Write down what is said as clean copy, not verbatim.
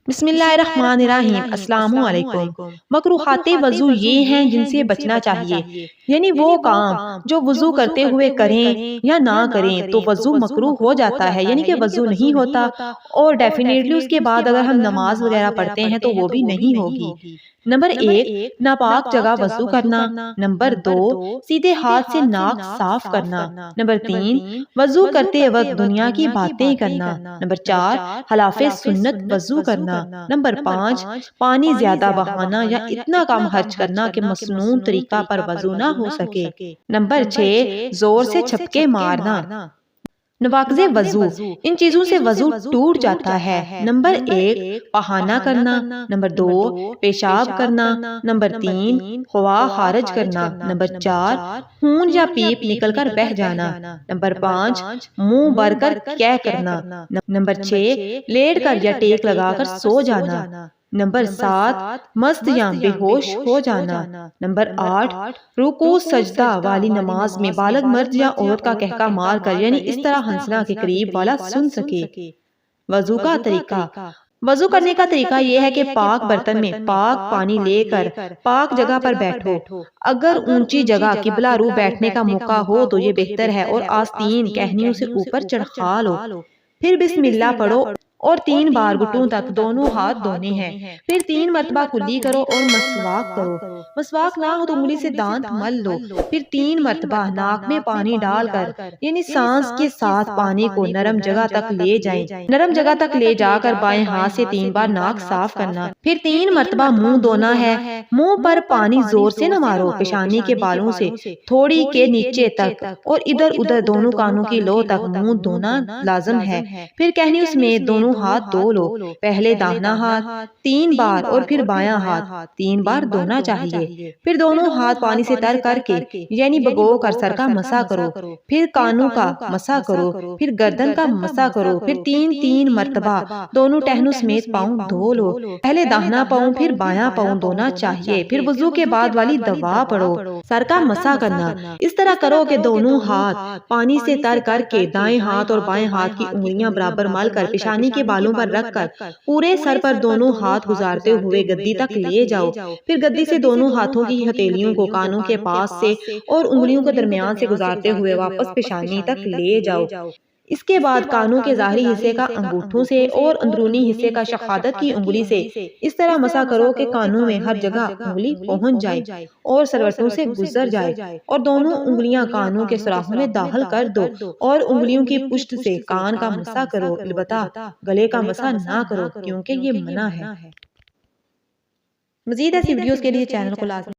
بسم اللہ الرحمن الرحیم۔ السلام علیکم۔ مکروہات وضو یہ ہیں جن سے بچنا چاہیے، یعنی وہ کام جو وضو کرتے ہوئے کریں یا نہ کریں تو وضو مکروہ ہو جاتا ہے، یعنی کہ وضو نہیں ہوتا، اور ڈیفینیٹلی اس کے بعد اگر ہم نماز وغیرہ پڑھتے ہیں تو وہ بھی نہیں ہوگی۔ نمبر 1، ناپاک جگہ وضو کرنا۔ نمبر 2، سیدھے ہاتھ سے ناک صاف کرنا۔ نمبر 3، وضو کرتے وقت دنیا کی باتیں کرنا۔ نمبر 4، خلاف سنت وضو کرنا۔ نمبر 5، پانی زیادہ بہانا یا اتنا کم خرچ کرنا کہ مصنون طریقہ پر وضو نہ ہو سکے۔ نمبر 6، زور سے چھپکے مارنا۔ نواقض وضو، ان چیزوں سے وضو ٹوٹ جاتا ہے۔ نمبر 1، بہانہ کرنا۔ نمبر 2، پیشاب کرنا۔ نمبر 3، خواہ خارج کرنا۔ نمبر 4، خون یا پیپ نکل کر بہہ جانا۔ نمبر 5، منہ بھر کر کیے کرنا۔ نمبر 6، لیٹ کر یا ٹیک لگا کر سو جانا۔ نمبر 7، مست یا بے ہوش ہو جانا۔ نمبر 8، رکوع سجدہ والی نماز میں بالغ مرد یا عورت کا کہکا مار کر، یعنی اس طرح ہنسنا کہ قریب والا سن سکے۔ وضو کا طریقہ۔ وضو کرنے کا طریقہ یہ ہے کہ پاک برتن میں پاک پانی لے کر پاک جگہ پر بیٹھو۔ اگر اونچی جگہ قبلہ رو بیٹھنے کا موقع ہو تو یہ بہتر ہے، اور آستین کہنیوں سے اوپر چڑھا لو۔ پھر بسم اللہ پڑھو اور 3 بار گھٹنوں تک دونوں ہاتھ دھونے ہیں۔ پھر 3 مرتبہ کلی کرو اور مسواک کرو۔ مسواک نہ ہو تو انگلی سے دانت مل لو۔ پھر 3 مرتبہ ناک میں پانی ڈال کر، یعنی سانس کے ساتھ پانی کو نرم جگہ تک لے جائیں۔ نرم جگہ تک لے جا کر بائیں ہاتھ سے 3 بار ناک صاف کرنا۔ پھر 3 مرتبہ منہ دھونا ہے۔ منہ پر پانی زور سے نہ مارو، پیشانی کے بالوں سے تھوڑی کے نیچے تک اور ادھر ادھر دونوں کانوں کی لو تک منہ دھونا لازم ہے۔ پھر کہنیوں سمیت دونوں ہاتھ دھو لو۔ پہلے داہنا ہاتھ 3 بار اور پھر بایاں ہاتھ 3 بار دھونا چاہیے۔ پھر دونوں ہاتھ پانی سے تر کر کے، یعنی بھگو کر سر کا مسح کرو۔ پھر کانوں کا مسح کرو۔ پھر گردن کا مسح کرو۔ پھر 3 مرتبہ دونوں ٹہنوں سمیت پاؤں دھو لو۔ پہلے داہنا پاؤں پھر بایاں پاؤں دھونا چاہیے۔ پھر وضو کے بعد والی دعا پڑھو۔ سر کا مسح کرنا اس طرح کرو کہ دونوں ہاتھ پانی سے تر کر کے دائیں ہاتھ اور بائیں ہاتھ کی انگلیاں برابر مل کر پیشانی کے بالوں پر رکھ کر پورے سر پر دونوں ہاتھ گزارتے ہوئے گدی تک لے جاؤ۔ پھر گدی سے دونوں ہاتھوں کی ہتھیلیوں کو کانوں کے پاس سے اور انگلیوں کے درمیان سے گزارتے ہوئے واپس پیشانی تک لے جاؤ۔ اس کے بعد کانوں کے ظاہری حصے کا انگوٹھوں سے اور اندرونی حصے کا شہادت کی انگلی سے اس طرح مسح کرو کہ کانوں میں ہر جگہ انگلی پہنچ جائے اور سروٹوں سے گزر جائے، اور دونوں انگلیاں کانوں کے سوراخوں میں داخل کر دو اور انگلیوں کی پشت سے کان کا مسح کرو، البتہ گلے کا مسح نہ کرو کیونکہ یہ منع ہے۔ مزید ایسی ویڈیوز کے لیے چینل کو لازمی